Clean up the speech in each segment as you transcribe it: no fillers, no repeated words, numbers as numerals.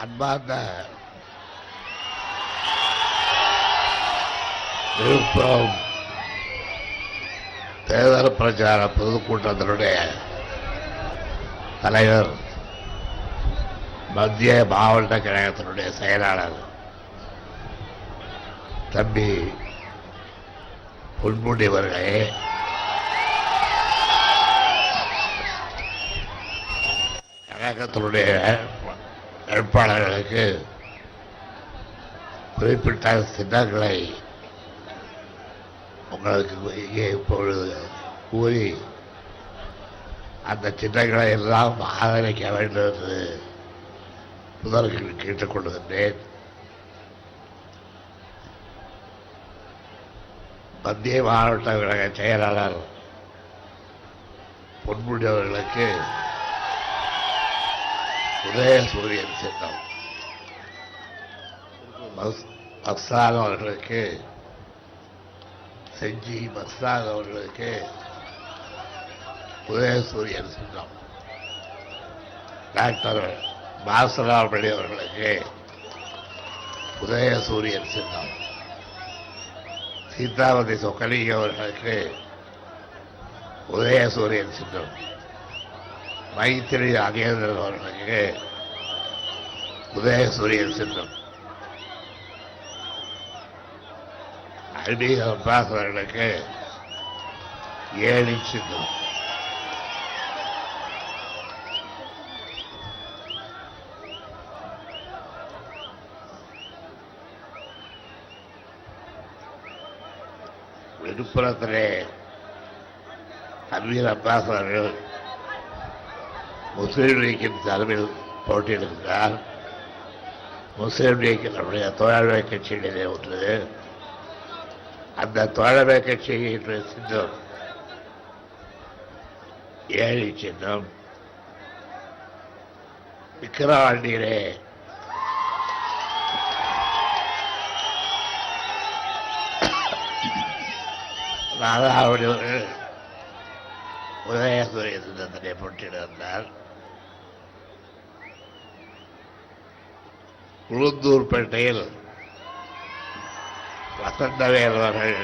அன்பார்ந்த விழுப்புரம் தேர்தல் பிரச்சார பொதுக்கூட்டத்தினுடைய தலைவர், மத்திய மாவட்ட கழகத்தினுடைய செயலாளர் தம்பி பொன்முடி அவர்களே, கழகத்தினுடைய வேட்பாளர்களுக்கு குறிப்பிட்ட சின்னங்களை உங்களுக்கு இங்கே இப்பொழுது கூறி அந்த சின்னங்களை எல்லாம் ஆதரிக்க வேண்டும் என்று முதலில் கேட்டுக்கொள்கின்றேன். மத்திய மாவட்ட கழக செயலாளர் பொன்முடி அவர்களுக்கு உதயசூரியன் சின்னம், மஸ்தான் அவர்களுக்கு செஞ்சி மஸ்தான் அவர்களுக்கு உதயசூரியன் சின்னம், டாக்டர் பாசராமணி அவர்களுக்கு உதயசூரியன் சின்னம், சீதாவதி சொக்கலிங்க அவர்களுக்கு உதயசூரியன் சின்னம், மைத்திரி அகேந்திரன் அவர்களுக்கு உதயசூரியன் சின்னம், அடி அப்பாஸ் அவர்களுக்கு ஏழி சின்னம், விழுப்புரத்திலே அன்வீர் அப்பாஸ் அவர்கள் முஸ்லீம் லீக்கின் தலைமையில் போட்டியிடுகிறார். முஸ்லீம் லீக் நம்முடைய தோழமை கட்சியிலே ஒன்று. அந்த தோழமை கட்சியின் சின்னம் ஏழி சின்னம். விக்கிரவாண்டியிலே நாலாவது உதயசூரிய சின்னத்திலே போட்டியிடுகிறார். உளுந்தூர்பேட்டையில் வசந்தவேல் அவர்கள்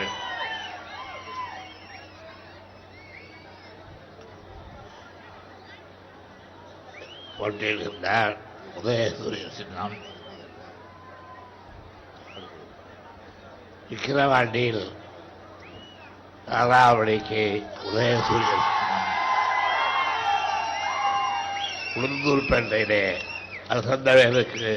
போட்டியிடுகின்றார். உதயசூரிய சின்னம். விக்கிரவாண்டியில் நாலாவடிக்கு உதயசூரியன், உளுந்தூர்பேட்டையிலே வசந்தவேலுக்கு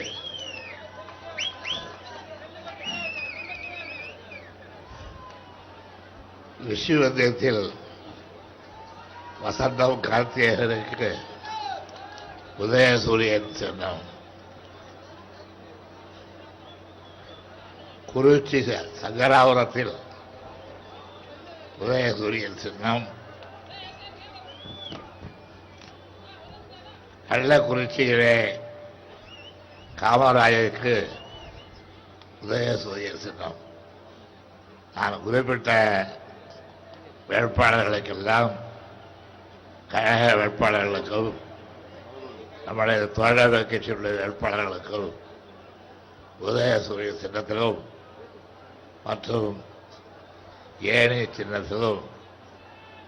விஸ்வதேசத்தில் வசந்தம் கார்த்திகேயனுக்கு உதயசூரியன் சின்னம், குறிச்சி சங்கராபுரத்தில் உதயசூரியன் சின்னம், கள்ளக்குறிச்சியிலே காமராஜருக்கு உதயசூரியன் சின்னம். நான் குறிப்பிட்ட வேட்பாளர்களுக்கெல்லாம், கழக வேட்பாளர்களுக்கும் நம்முடைய தோழமை கட்சியுடைய வேட்பாளர்களுக்கும் உதயசூரிய சின்னத்திலும் மற்றும் ஏனைய சின்னத்திலும்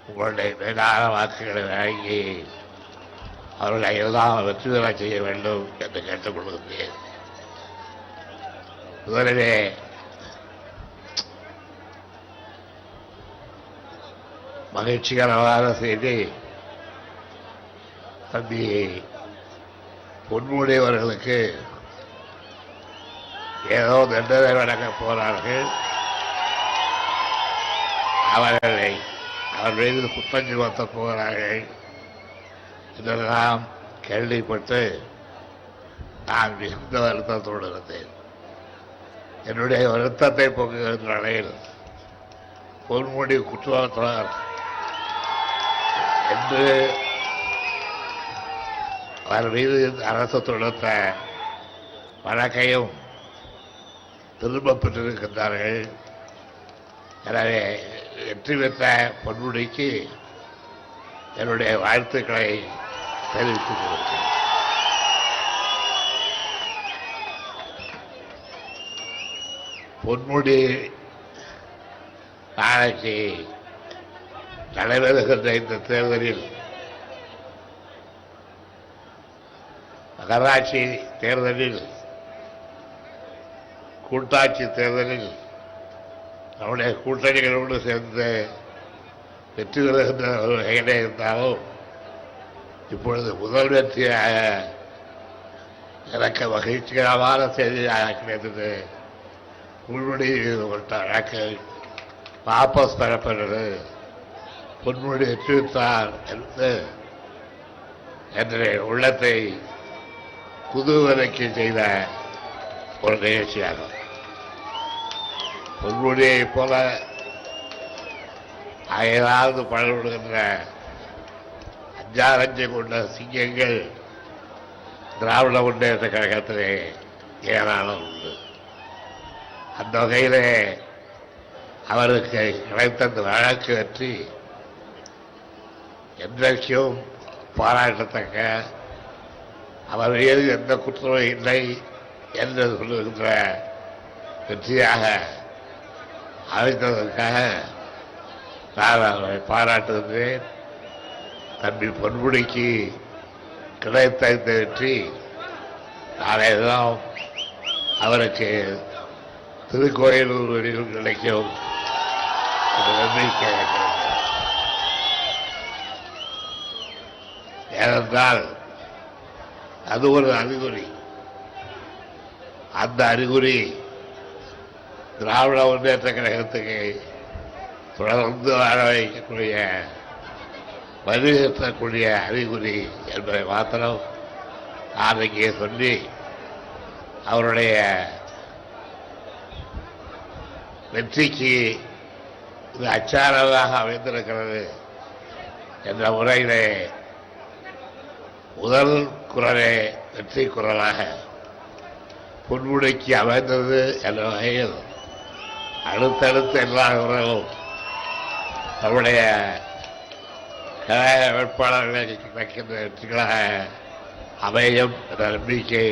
உங்களுடைய மேலான வாக்குகளை வழங்கி அவர்களை எல்லாம் வெற்றி பெற செய்ய வேண்டும் என்று கேட்டுக்கொள்கிறேன். முதலிலே மகிழ்ச்சிகரமான செய்தி, தம்பி பொன்முடி அவர்களுக்கு ஏதோ தண்டனை வழங்கப் போனார்கள். அவர் மீது குற்றம் சுமத்தப் போகிறார்கள் என்றெல்லாம் கேள்விப்பட்டு நான் மிகுந்த வருத்தத்தோடு இருந்தேன். என்னுடைய வருத்தத்தை போக்குகின்ற நிலையில் பொன்முடி குற்றவாளியார் என்று அவர் மீது அரசு தொடுத்த வழக்கையும் திரும்ப பெற்றிருக்கின்றார்கள். எனவே வெற்றி பெற்ற பொன்முடிக்கு என்னுடைய வாழ்த்துக்களை தெரிவித்துக் கொள்கிறேன். பொன்முடி நாளைக்கு நடைபெறுகின்ற இந்த தேர்தலில் நகராட்சி தேர்தலில் கூட்டாட்சி தேர்தலில் நம்முடைய கூட்டணிகளோடு சேர்ந்து வெற்றி பெறுகின்ற ஒரு வகையிலே இருந்தாலும் இப்பொழுது முதல் வெற்றியாக எனக்கு மகிழ்ச்சிகரமான செய்தியாக கிடைத்தது. பொன்முடி வழக்கு வாபஸ் பெறப்பட்டது, பொன்முடி வெற்றிவித்தார் என்று உள்ளத்தை புதுவரைக்கு செய்த ஒரு நிகழ்ச்சியாகும். பொன்முடியைப் போல அயராது பழகின்ற அஞ்சாரஞ்சை கொண்ட சிங்கங்கள் திராவிட முன்னேற்ற கழகத்திலே ஏராளம் உண்டு. அந்த வகையிலே அவருக்கு கிடைத்த அந்த வழக்கு வெற்றி என்றைக்கும் பாராட்டத்தக்க, அவர் மீது எந்த குற்றமும் இல்லை என்று சொல்லுகின்ற வெற்றியாக அமைத்ததற்காக நான் அவரை பாராட்டுகின்றேன். தம்பி பொன்முடிக்கு கிடைத்த இந்த வெற்றி நாளைய தினம் அவருக்கு திருக்கோயிலூரில் கிடைக்கும் நம்பிக்கை. ஏனென்றால் அது ஒரு அறிகுறி. அந்த அறிகுறி திராவிட முன்னேற்ற கழகத்துக்கு தொடர்ந்து வாழ வைக்கக்கூடிய வலியுறுத்தக்கூடிய அறிகுறி என்பதை மாத்திரம் நான் இங்கே சொல்லி அவருடைய வெற்றிக்கு இது அச்சாரமாக அமைந்திருக்கிறது என்ற முறையிலே முதல் குரலே வெற்றி குரலாக பொன்முடிக்கு அமைந்தது என்ற வகையில் அடுத்தடுத்து எல்லா குரலும் நம்முடைய கழக வேட்பாளர்களை கிடைக்கின்ற வெற்றிகளாக அமையும் என்ற நம்பிக்கை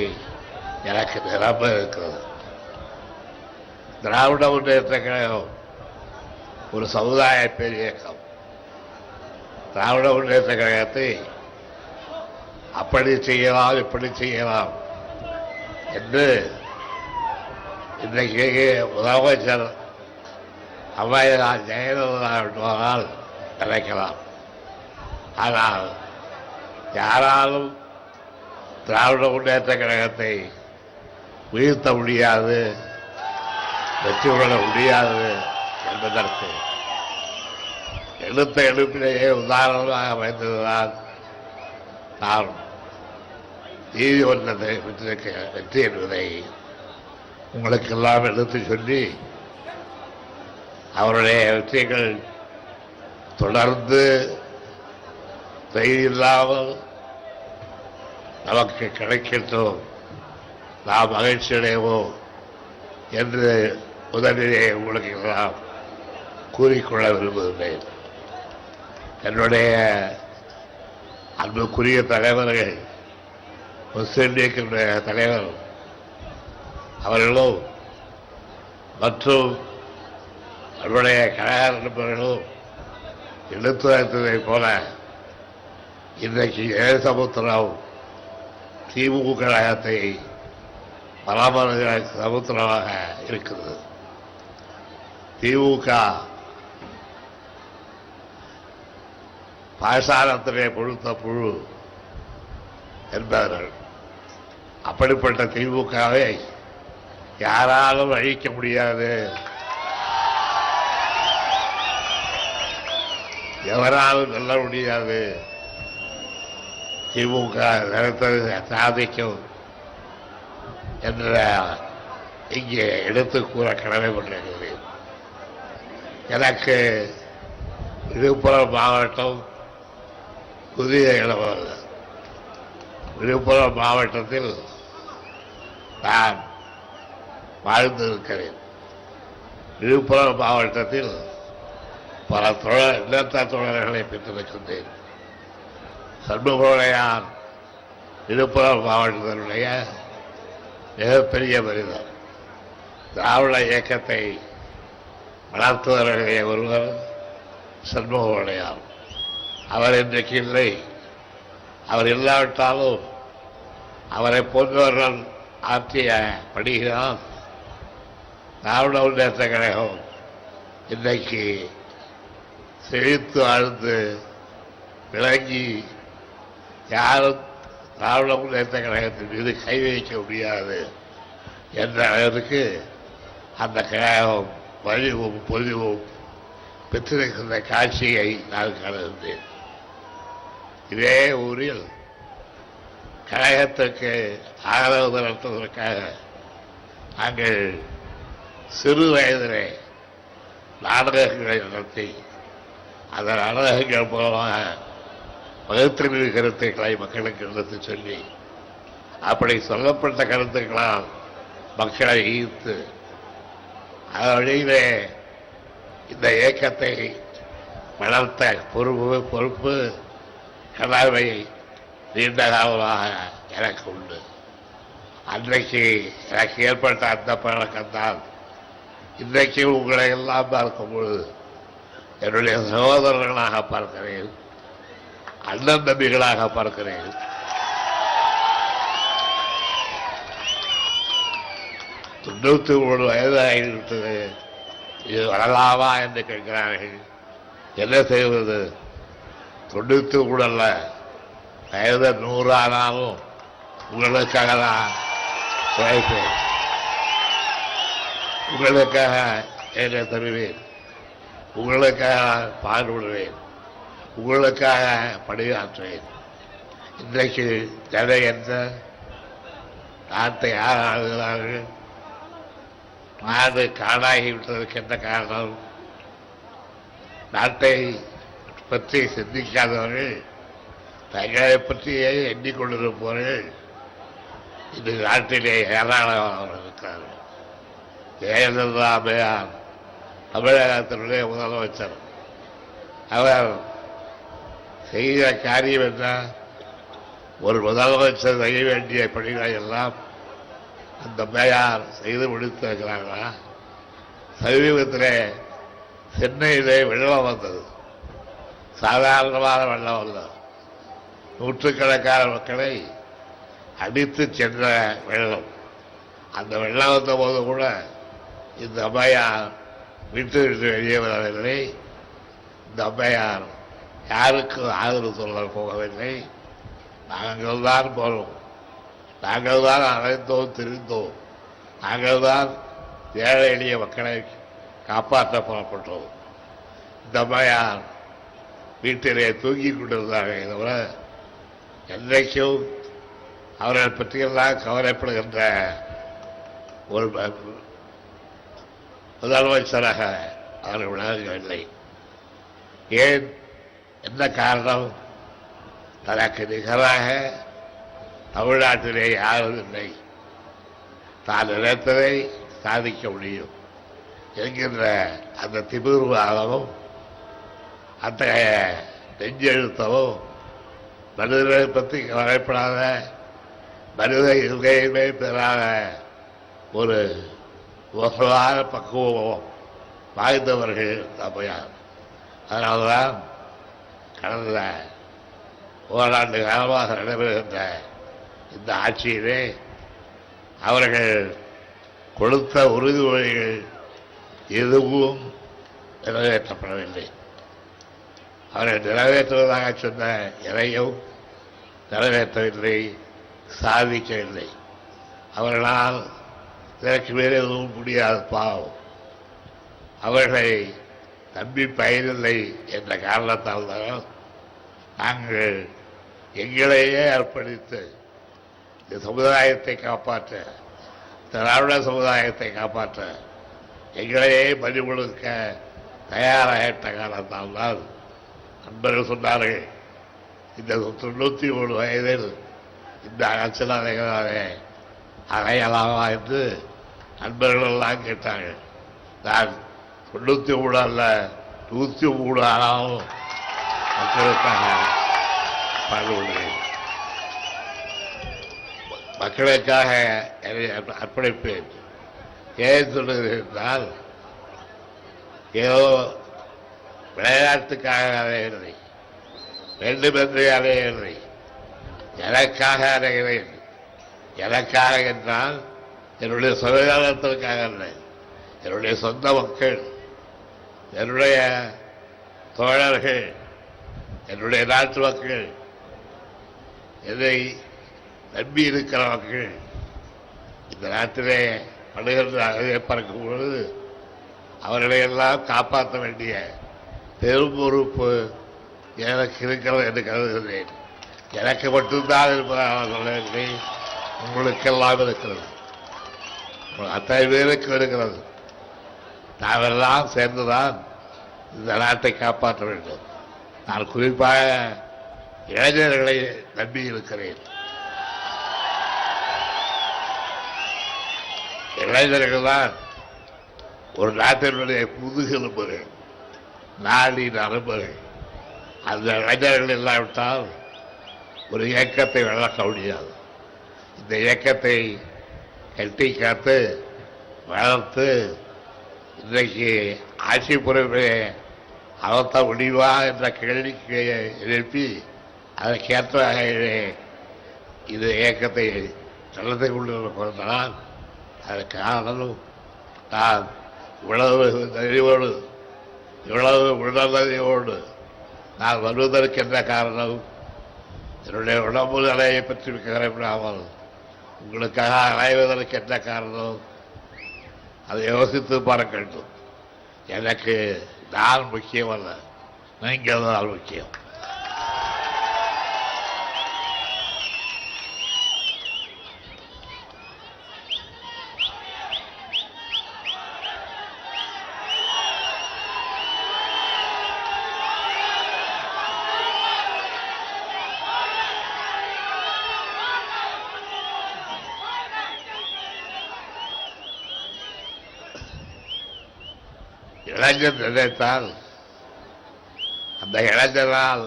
எனக்கு நிரம்ப இருக்கிறது. திராவிட முன்னேற்ற கழகம் ஒரு சமுதாய பேரியக்கம். திராவிட முன்னேற்ற கழகத்தை அப்படி செய்யலாம் இப்படி செய்யலாம் என்று இன்றைக்கு முதலமைச்சர் அம்மையார் ஜெயலலிதா என்பதால் நினைக்கலாம். ஆனால் யாராலும் திராவிட முன்னேற்ற கழகத்தை வீழ்த்த முடியாது, வெற்றி கொள்ள முடியாது என்பதற்கு எடுத்த எடுப்பிலேயே உதாரணமாக அமைந்ததுதான் நான் நீதிமன்றத்தை பெற்றிருக்க வெற்றி என்பதை உங்களுக்கெல்லாம் எடுத்து சொல்லி அவருடைய வெற்றிகள் தொடர்ந்து இல்லாமல் நமக்கு கிடைக்கட்டும், நாம் மகிழ்ச்சி அடைவோம் என்று முதலிலே உங்களுக்கு எல்லாம் கூறிக்கொள்ள விரும்புகிறேன். என்னுடைய அன்புக்குரிய தலைவர்கள், முஸ்லிம் லீக்கினுடைய தலைவர் அவர்களும் மற்றும் நம்முடைய கழக நண்பர்களும் எடுத்துரைத்ததைப் போல இன்றைக்கு ஏசமுத்திரம் திமுக கழகத்தை பராமரிக்கிற சமுத்திரமாக இருக்கிறது. திமுக பாசாரத்திலே பொழுத்த புழு என்பார்கள். அப்படிப்பட்ட திமுகவை யாராலும் அழிக்க முடியாது, எவராலும் வெல்ல முடியாது. திமுக நினைத்தது சாதிக்கும் என்ற இங்கே எடுத்து கூற கடமைப்பட்டிருக்கிறேன். எனக்கு விழுப்புரம் மாவட்டம் புதிய இடமல்ல. விழுப்புரம் மாவட்டத்தில் நான் வாழ்ந்திருக்கிறேன். விழுப்புரம் மாவட்டத்தில் பல இனத்த தோழர்களை பெற்றிருக்கின்றேன். சண்முகோடையார் விழுப்புரம் மாவட்டத்தினுடைய மிகப்பெரிய மனிதர். திராவிட இயக்கத்தை வளர்த்தவர்களே ஒருவர் சண்முகவடையார். அவர் இன்றைக்கு இல்லை. அவர் இல்லாவிட்டாலும் அவரை போன்றவர்கள் ஆற்றிய பணிகளால் திராவிட முன்னேற்ற கழகம் இன்றைக்கு செழித்து ஆழ்ந்து விளங்கி யாரும் திராவிட முன்னேற்ற கழகத்தின் மீது கை வைக்க முடியாது என்ற அளவிற்கு அந்த கழகம் வலிவும் பொலிவும் பெற்றிருக்கின்ற காட்சியை நான் காணுகின்றேன். இதே ஊரில் கழகத்திற்கு ஆதரவு திரட்டுவதற்காக நாங்கள் சிறு வயதிலே நாடகங்களை நடத்தி அந்த நாடகங்கள் மூலமாக பகுத்தறிவு கருத்துக்களை மக்களுக்கு எடுத்து சொல்லி அப்படி சொல்லப்பட்ட கருத்துக்களால் மக்களை ஈர்த்து அதன் வழியிலே இந்த இயக்கத்தை வளர்த்த பொறுப்பு கடமை நீண்ட காலமாக எனக்கு உண்டு. அன்றைக்கு எனக்கு ஏற்பட்ட அந்த பழக்கம்தான் இன்றைக்கு உங்களை எல்லாம் பார்க்கும் பொழுது என்னுடைய சகோதரர்களாக பார்க்கிறேன், அண்ணன் தம்பிகளாக பார்க்கிறேன். தொண்ணூற்றி 3 வயதாகிவிட்டது, இது வரலாமா என்று கேட்கிறார்கள். என்ன செய்வது? 93 அல்ல, வயது 100 ஆனாலும் உங்களுக்காக தான் உழைப்பேன், உங்களுக்காக என்னை தருவேன், உங்களுக்காக பாடுபடுவேன், உங்களுக்காக பணியாற்றுவேன். இன்றைக்கு ஜன என்ற நாட்டை யார் ஆளுகிறார்கள்? நாடு காடாகிவிட்டதற்கு என்ன காரணம்? நாட்டை பற்றி சிந்திக்காதவர்கள், தங்களை பற்றியே எண்ணிக்கொண்டிருப்பவர்கள் இந்த நாட்டிலே ஏராளமாக இருக்கிறார்கள். ஜெயலலிதா அம்மையார் தமிழகத்தினுடைய முதலமைச்சர். அவர் செய்த காரியம் என்ன? ஒரு முதலமைச்சர் செய்ய வேண்டிய பணிகளை எல்லாம் அந்த அம்மையார் செய்து முடித்திருக்கிறார்களா? சமீபத்திலே சென்னையிலே வெள்ளம் வந்தது. சாதாரணமான வெள்ளம் வந்தது. நூற்றுக்கணக்கான மக்களை அடித்து சென்ற வெள்ளம். அந்த வெள்ளம் வந்த போது கூட இந்த அம்மையார் விட்டு வெளியே வரவில்லை. இந்த அம்மையார் யாருக்கும் ஆதரவு சொல்ல போகவில்லை. நாங்கள் தான் போனோம், நாங்கள் தான் அழைத்தோம், திரிந்தோம், நாங்கள் தான் ஏழை எளிய மக்களை காப்பாற்ற புறப்பட்டோம். இந்த அம்மையார் வீட்டிலே தூங்கி கொண்டிருந்தார்கள். தவிர என்றைக்கும் அவர்கள் பற்றியெல்லாம் கவலைப்படுகின்ற ஒரு முதலமைச்சராக அவர்கள் விளங்கவில்லை. ஏன்? என்ன காரணம்? தனக்கு நிகராக தமிழ்நாட்டிலே யாரும் இல்லை, தான் நினைத்ததை சாதிக்க முடியும் என்கின்ற அந்த திமிர்வாதமும் அத்தகைய நெஞ்செழுத்தமும் மனிதர்களை பற்றி கவலைப்படாத, மனித இருக்கையுமே பெறாத ஒரு மோசமான பக்குவம் வாய்ந்தவர்கள் அம்மையார். அதனால்தான் கடந்த ஓராண்டு காலமாக நடைபெறுகின்ற இந்த ஆட்சியிலே அவர்கள் கொடுத்த உறுதிமொழிகள் எதுவும் நிறைவேற்றப்படவில்லை. அவர்கள் நிறைவேற்றுவதாக சொன்ன எதையும் நிறைவேற்றவில்லை, சாதிக்கவில்லை. அவர்களால் இதற்கு மேலே எதுவும் முடியாத பாவம். அவர்களை நம்பி பயனில்லை என்ற காரணத்தால் தான் நாங்கள் எங்களையே அர்ப்பணித்து இந்த சமுதாயத்தை காப்பாற்ற, திராவிட சமுதாயத்தை காப்பாற்ற எங்களையே பலி கொடுக்க தயாராகிட்ட காரணத்தால் தான் நண்பர்கள் சொன்னார்கள், இந்த 93 வயதில் இந்த அச்சலாலைகளாலே அறையலாமா என்று நண்பர்கள் எல்லாம் கேட்டார்கள். நான் 93 அல்ல, 103 ஆனாலும் மக்களுக்காக பாடுபடுவேன், மக்களுக்காக என்னை அர்ப்பணிப்பேன். ஏன் சொல்லுகிறேன் என்றால், ஏதோ விளையாட்டுக்காக அலையவில்லை, வேண்டுமென்றே அலையவில்லை, எனக்காக அலைகிறேன். எனக்காக என்றால் என்னுடைய சுகாதாரத்திற்காக அல்ல, என்னுடைய சொந்த மக்கள், என்னுடைய தோழர்கள், என்னுடைய நாட்டு மக்கள், என்னை நம்பி இருக்கிற மக்கள் இந்த நாட்டிலே படுகின்ற அகதியை பறக்கும் பொழுது அவர்களையெல்லாம் காப்பாற்ற வேண்டிய பெரும் பொறுப்பு எனக்கு இருக்கிறது என்று கருதுகிறேன். எனக்கு மட்டும்தான் இருப்பதாக சொல்லவில்லை, உங்களுக்கெல்லாம் இருக்கிறது, அத்தனை பேருக்கு இருக்கிறது. நாமெல்லாம் சேர்ந்துதான் இந்த நாட்டை காப்பாற்ற வேண்டும். நான் குறிப்பாக இளைஞர்களை நம்பி இருக்கிறேன். இளைஞர்கள் தான் ஒரு நாட்டினுடைய முதுகெலும்புகள், நாடின் நரம்புகள். அந்த இளைஞர்கள் இல்லாவிட்டால் ஒரு இயக்கத்தை வளர்க்க முடியாது. இந்த இயக்கத்தை கட்டி காத்து வளர்த்து இன்றைக்கு ஆட்சி பொறுப்பை அமர்த்த முடிவா என்ற கேள்விக்கு எழுப்பி அதற்கேற்ற வகையிலே இது இயக்கத்தை நடத்தி கொண்டிருப்பதால் அதற்கு காரணம் நான் இவ்வளவு தெளிவோடு இவ்வளவு உணர்ந்ததையோடு நான் வருவதற்கு என்ன காரணம், என்னுடைய உடம்பு நிலையை பற்றி கவலைப்படாமல் உங்களுக்காக அலைவதற்கு என்ன காரணம், அதை யோசித்து பார்க்க வேண்டும். எனக்கு நான் முக்கியம் அல்ல, நீங்கள் தான் முக்கியம். இளைஞர் நினைத்தால் அந்த இளைஞரால்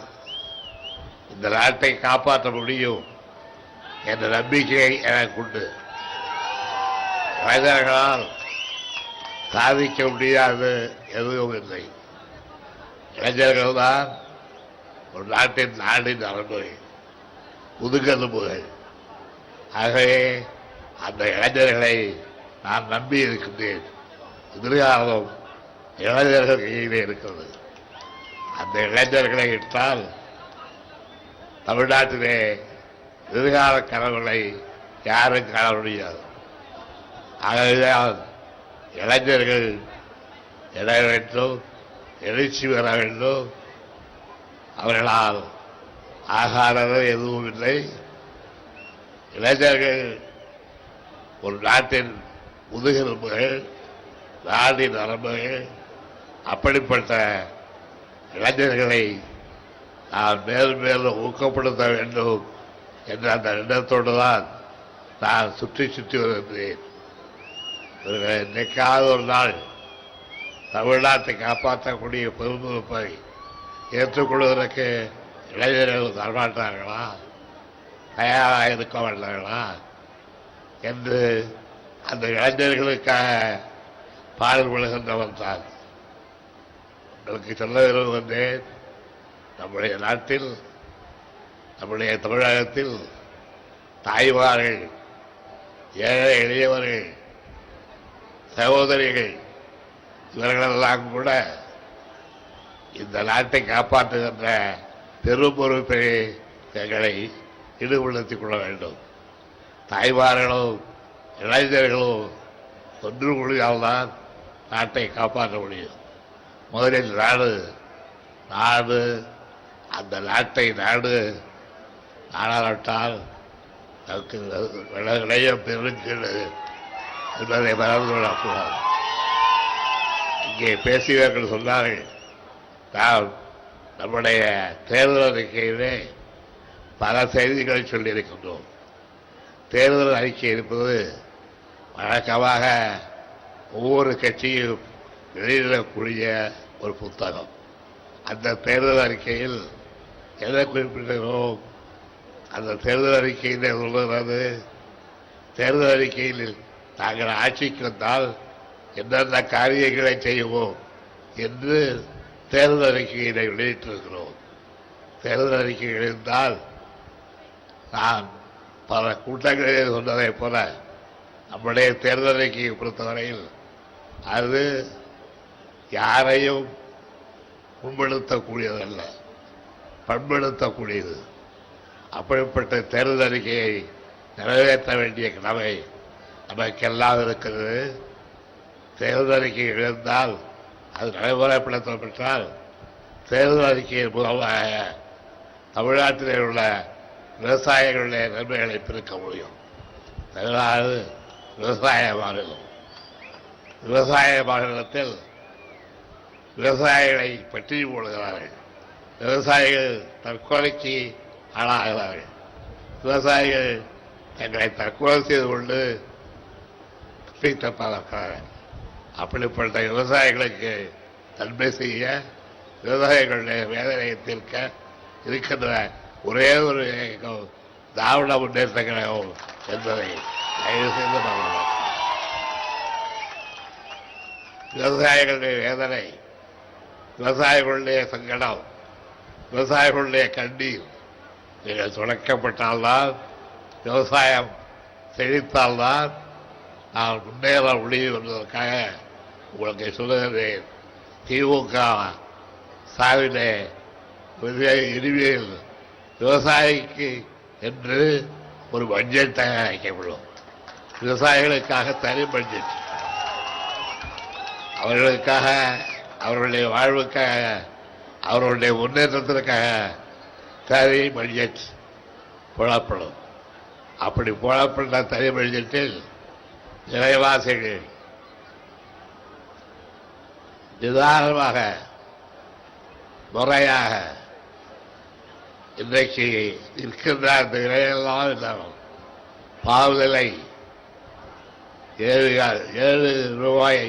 இந்த நாட்டை காப்பாற்ற முடியும் என்ற நம்பிக்கை எனக்கு உண்டு. இளைஞர்களால் சாதிக்க முடியாது எதுவும் இல்லை. இளைஞர்கள் தான் ஒரு நாட்டின் நாடின் நரம்புகள், முதுகெலும்புகள். ஆகவே அந்த இளைஞர்களை நான் நம்பி இருக்கின்றேன். எதிர்காலம் இளைஞர்கள் கையிலே இருக்கிறது. அந்த இளைஞர்களை இட்டால் தமிழ்நாட்டிலே எதிர்கால கனவுகளை யாரும் காண முடியாது. ஆகவேதான் இளைஞர்கள் எழ வேண்டும், எழுச்சி பெற வேண்டும். அவர்களால் ஆகாதது எதுவும் இல்லை. இளைஞர்கள் ஒரு நாட்டின் முதுகெலும்புகள், நாடின் நரம்புகள். அப்படிப்பட்ட இளைஞர்களை நான் மேலும் மேலும் ஊக்கப்படுத்த வேண்டும் என்ற அந்த எண்ணத்தோடு தான் நான் சுற்றி சுற்றி வருகிறேன். இன்னைக்காவது ஒரு நாள் தமிழ்நாட்டை காப்பாற்றக்கூடிய பெரும்பொறுப்பை ஏற்றுக்கொள்வதற்கு இளைஞர்கள் தரமாட்டார்களா, தயாராக இருக்க மாட்டார்களா என்று அந்த இளைஞர்களுக்காக பாடுபடுகின்றவன் தான். உங்களுக்கு சொல்ல விரும்புகின்றேன், நம்முடைய நாட்டில், நம்முடைய தமிழகத்தில் தாய்மார்கள், ஏழை எளியவர்கள், சகோதரிகள், இவர்களெல்லாம் கூட இந்த நாட்டை காப்பாற்றுகின்ற பெரும் பொறுப்பை எங்களை ஈடுபடுத்திக் கொள்ள வேண்டும். தாய்மார்களும் இளைஞர்களும் ஒன்று கூடியால்தான் நாட்டை காப்பாற்ற முடியும். முதலில் நாடு அந்த நாட்டை நாடாவிட்டால் நமக்கு விளைய பெருங்கீடு என்பதை மறந்துவிடக்கூடாது. இங்கே பேசியவர்கள் சொன்னார்கள், நாம் நம்முடைய தேர்தல் அறிக்கையிலே பல செய்திகளை சொல்லியிருக்கின்றோம். தேர்தல் அறிக்கை இருப்பது வழக்கமாக ஒவ்வொரு கட்சியும் வெளியிடக்கூடிய ஒரு புத்தகம். அந்த தேர்தல் அறிக்கையில் எதை குறிப்பிடுகிறோம், அந்த தேர்தல் அறிக்கையில் சொல்லுகிறது, தேர்தல் அறிக்கையில் நாங்கள் ஆட்சிக்கு வந்தால் எந்தெந்த காரியங்களை செய்வோம் என்று தேர்தல் அறிக்கையை வெளியிட்டிருக்கிறோம். தேர்தல் அறிக்கை இருந்தால் நான் பல கூட்டங்களில் சொன்னதைப் போல நம்முடைய தேர்தல் அறிக்கையை பொறுத்தவரையில் அது யாரையும் முன்படுத்தக்கூடியதல்ல, பண்படுத்தக்கூடியது. அப்படிப்பட்ட தேர்தல் அறிக்கையை நிறைவேற்ற வேண்டிய கடமை நமக்கெல்லாம் இருக்கிறது. தேர்தல் அறிக்கை இருந்தால் அது நடைமுறைப்படுத்தப்பட்டால் தேர்தல் அறிக்கையின் மூலமாக தமிழ்நாட்டிலே உள்ள விவசாயிகளுடைய நன்மைகளை பெருக்க முடியும். தமிழ்நாடு விவசாய மாநிலம். விவசாய மாநிலத்தில் விவசாயிகளை பற்றி போடுகிறார்கள். விவசாயிகள் தற்கொலைக்கு ஆளாகிறார்கள். விவசாயிகள் தங்களை தற்கொலை செய்து கொண்டு தப்பித்தப்பார்கள். அப்படிப்பட்ட விவசாயிகளுக்கு நன்மை செய்ய, விவசாயிகளுடைய வேதனையை தீர்க்க இருக்கின்ற ஒரே ஒரு இயக்கம் திராவிட முன்னேற்ற கழகம் என்பதை தயவு செய்து மறந்துவிட. விவசாயிகளுடைய வேதனை, விவசாயிகளுடைய சங்கடம், விவசாயிகளுடைய கண்ணீர் நீங்கள் துடைக்கப்பட்டால்தான், விவசாயம் செழித்தால்தான் நான் முன்னேற முடியும் என்பதற்காக உங்களுக்கு சொல்லுகிறேன். திமுக சாவிலே இனிமேல் விவசாயிக்கு என்று ஒரு பட்ஜெட் தயாரிக்கப்படும். விவசாயிகளுக்காக தனி பட்ஜெட், அவர்களுக்காக, அவர்களுடைய வாழ்வுக்காக, அவர்களுடைய முன்னேற்றத்திற்காக தனி பட்ஜெட் புலப்படும். அப்படி புலப்பட்ட தனி பட்ஜெட்டில் விலைவாசிகள் நிதானமாக, முறையாக இன்றைக்கு இருக்கின்ற அந்த விலையெல்லாம் இல்லாமல் பால் விலை 7 ரூபாய்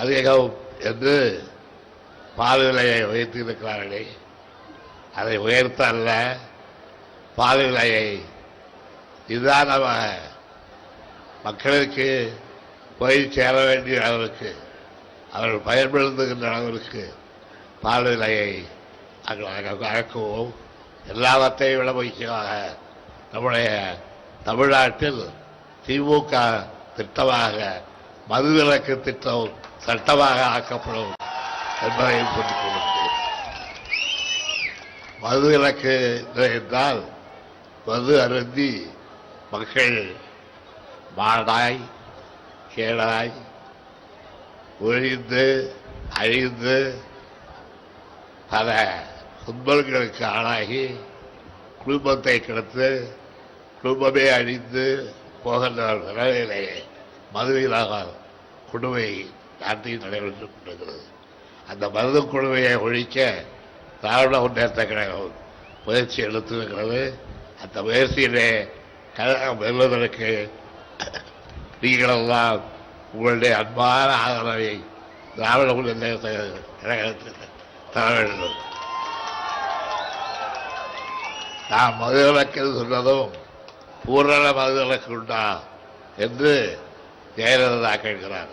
அதிகம் என்று பால் விலையை உயர்த்தியிருக்கிறார்களே, அதை உயர்த்த அல்ல, பால் விலையை நிதானமாக மக்களுக்கு போய் சேர வேண்டிய அளவிற்கு, அவர்கள் பயன்படுத்துகின்ற அளவிற்கு பால் விலையை அகக்குவோம். எல்லாவற்றையும் விட முக்கியமாக நம்முடைய தமிழ்நாட்டில் திமுக திட்டமாக மதுவிலக்கு திட்டம் சட்டமாக ஆக்கப்படும் என்பதையும் சொல்லிக் கொடுத்தேன். மதுவிலக்கு என்றால் மது அருந்தி மக்கள் மாடாய், கேடாய், ஒழிந்து, அழிந்து பல துன்பங்களுக்கு ஆளாகி குடும்பத்தை கிடத்து குடும்பமே அழிந்து போகின்ற நிலையிலேயே மதுவிலாக கொடுமை நாட்டில் நடைபெற்றுக் கொண்டிருக்கிறது. அந்த மருது கொடுமையை ஒழிக்க திராவிட முன்னேற்ற கழகம் முயற்சி எடுத்திருக்கிறது. அந்த முயற்சியிலே கழகம் வெல்வதற்கு நீங்களெல்லாம் உங்களுடைய அன்பான ஆதரவை திராவிட முன்னேற்ற கழகத்துக்கு தர வேண்டும். நான் மதுவிலக்கு சொன்னதும் பூரண மதுவிலக்கு உண்டா என்று ஜெயலலிதா கேட்கிறார்.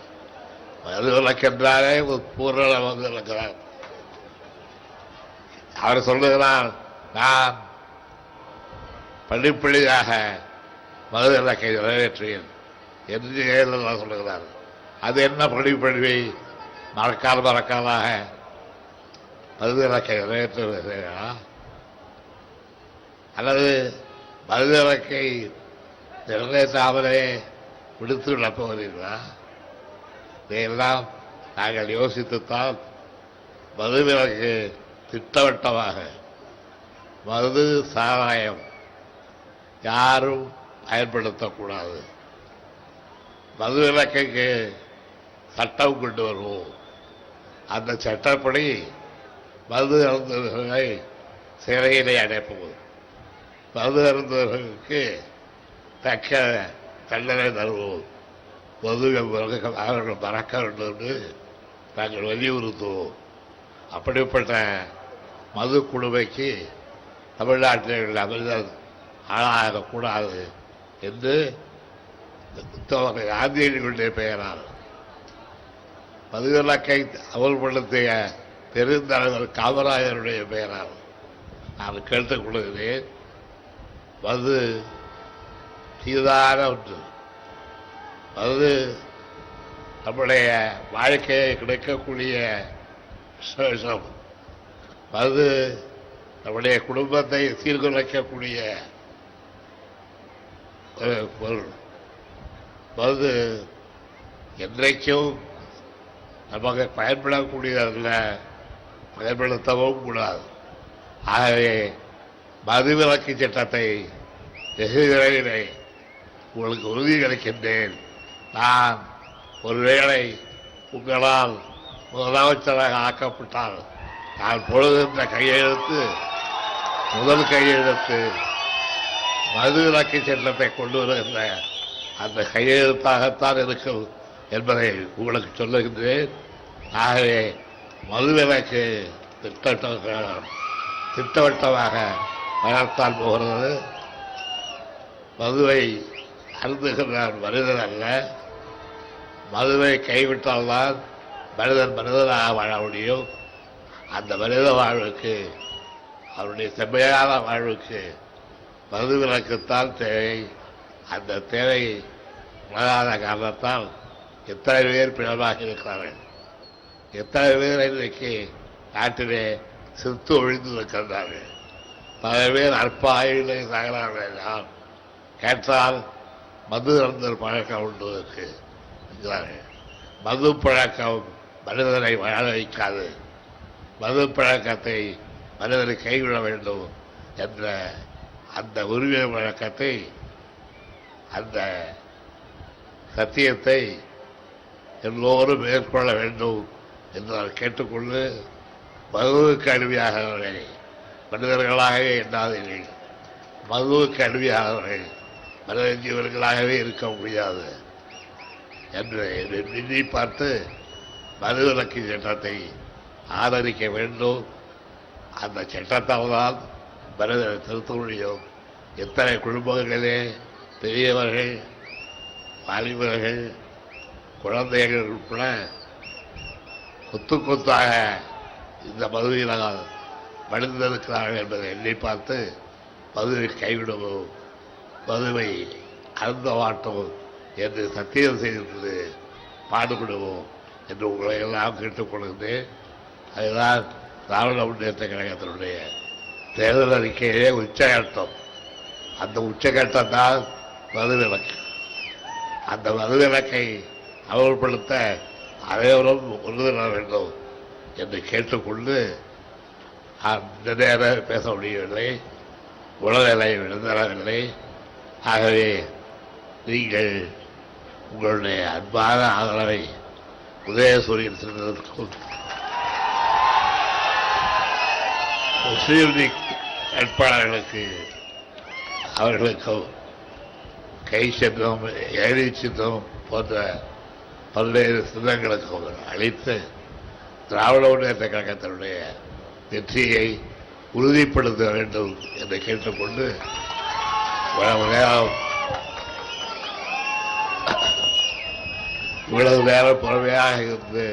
மதுவிலக்கு என்றாலே பூரண மதுவிலக்கிறார். அவர் சொல்லுகிறார், நான் படிப்படியாக மதுவிலக்கை நிறைவேற்றுவேன் என்று ஜெயலலிதா சொல்லுகிறார். அது என்ன படிப்படிவை? மறக்காதாக மதுவிலக்கை நிறைவேற்றுவதா அல்லது மதுவிலக்கை நிறைவேற்றாமலே விடுத்து விடப் போகிறீர்களா? இதையெல்லாம் நாங்கள் யோசித்துத்தான் மதுவிலக்கு திட்டவட்டமாக மது சாராயம் யாரும் பயன்படுத்தக்கூடாது, மதுவிலக்குக்கு சட்டம் கொண்டு வருவோம். அந்த சட்டப்படி மது அருந்தவர்களை சிறையிலே அடைப்போம். மது அருந்தவர்களுக்கு தக்க தண்டனை தருவோம். மதுகள் அவர்கள் மறக்க வேண்டும் என்று நாங்கள் வலியுறுத்துவோம். அப்படிப்பட்ட மது குழுமைக்கு தமிழ்நாட்டில் உள்ள அமிர்தம் ஆளாகக்கூடாது என்று காந்தியடிகளுடைய பெயரால் மதுவிலக்கை அமல்படுத்திய பெருந்தலைவர் காமராஜருடைய பெயரால் நான் கேட்டுக் கொள்கிறேன். மது சீதான ஒன்று. மது நம்முடைய வாழ்க்கையை கிடைக்கக்கூடிய விசேஷம். மது நம்முடைய குடும்பத்தை சீர்குலைக்கக்கூடிய பொருள். மது என்றைக்கும் நமக்கு பயன்படக்கூடியதில்ல, பயன்படுத்தவும் கூடாது. ஆகவே மதுவிலக்கு சட்டத்தை வெகு விரைவிலே உங்களுக்கு உறுதி அளிக்கின்றேன். நான் ஒருவேளை உங்களால் முதலமைச்சராக ஆக்கப்பட்டால் நான் பொழுதுகின்ற கையெழுத்து, முதல் கையெழுத்து மதுவிலக்கு சட்டத்தை கொண்டு வருகின்ற அந்த கையெழுத்தாகத்தான் இருக்கும் என்பதை உங்களுக்கு சொல்லுகின்றேன். ஆகவே மதுவிலக்கு திட்டவட்டமாக வளர்த்தால் போகிறது. மதுவை அருந்துகின்ற மனிதன் அல்ல, மதுவை கைவிட்டால்தான் மனிதன் மனிதனாக வாழ முடியும். அந்த மனித வாழ்வுக்கு, அவருடைய செம்மையான வாழ்வுக்கு மதுவிலக்குத்தான் தேவை. அந்த தேவை உணராத காரணத்தால் எத்தனை பேர் பிணமாக இருக்கிறார்கள், எத்தனை பேர் இன்றைக்கு நாட்டிலே சிறுத்து ஒழிந்து இருக்கின்றார்கள், பல பேர் அற்ப ஆய்வுகளை சாகிறார்கள். நான் கேட்டால் மது அருந்தல் பழக்கம் உண்டு இருக்கிறார்கள். மது பழக்கம் மனிதனை வாழ வைக்காது. மது பழக்கத்தை மனிதனை கைவிட வேண்டும் என்ற அந்த உரிமை வழக்கத்தை, அந்த சத்தியத்தை எல்லோரும் மேற்கொள்ள வேண்டும் என்று நான் கேட்டுக்கொண்டு, மதுவுக்கு அடிமையாகிறவர்கள் மனிதர்களாகவே எண்ணாதீர்கள். மதுவுக்கு அடிமையாகிறவர்கள் மனித ஜீவர்களாகவே இருக்க முடியாது என்று எண்ணி பார்த்து மதுவிலக்கு சட்டத்தை ஆதரிக்க வேண்டும். அந்த சட்டத்தால் தான் மனிதனை திருத்த முடியும். எத்தனை குடும்பங்களிலே பெரியவர்கள், வாலிபர்கள், குழந்தைகள் உட்பட கொத்து கொத்தாக இந்த மதுவினால் மடிந்திருக்கிறார்கள் என்பதை எண்ணி பார்த்து மதுவை கைவிடுவோம், மதுவை அருந்த மாட்டோம் என்று சத்தியம் செய்து பாடுபடுவோம் என்று உங்களை எல்லாம் கேட்டுக்கொள்கிறேன். அதுதான் திராவிட முன்னேற்ற கழகத்தினுடைய தேர்தல் அறிக்கையிலே உச்சகட்டம். அந்த உச்சகட்டம் தான் மதுவிலக்கு. அந்த மதுவிலக்கை அமல்படுத்த அனைவரும் உறுதியிட வேண்டும் என்று கேட்டுக்கொண்டு, இந்த நேரம் பேச முடியவில்லை, உடல்நிலை விழுந்தரவில்லை. ஆகவே நீங்கள் உங்களுடைய அன்பான ஆதரவை உதயசூரியன் சென்றதற்கும் முஸ்லீம் லீக் வேட்பாளர்களுக்கு, அவர்களுக்கும் கை சின்னம், ஏரி சின்னம் போன்ற பல்வேறு சின்னங்களுக்கும் அளித்து திராவிட முன்னேற்ற கழகத்தினுடைய வெற்றியை உறுதிப்படுத்த வேண்டும் என்று கேட்டுக்கொண்டு, இவ்வளவு நேரம் பொறுமையாக இருந்து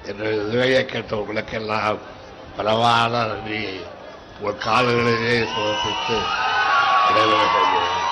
என்று நிறைய கேட்ட உங்களுக்கெல்லாம் பலமான நன்றியை உங்கள் கால்களிலே சமர்ப்பித்து விடைபெறுகிறேன்.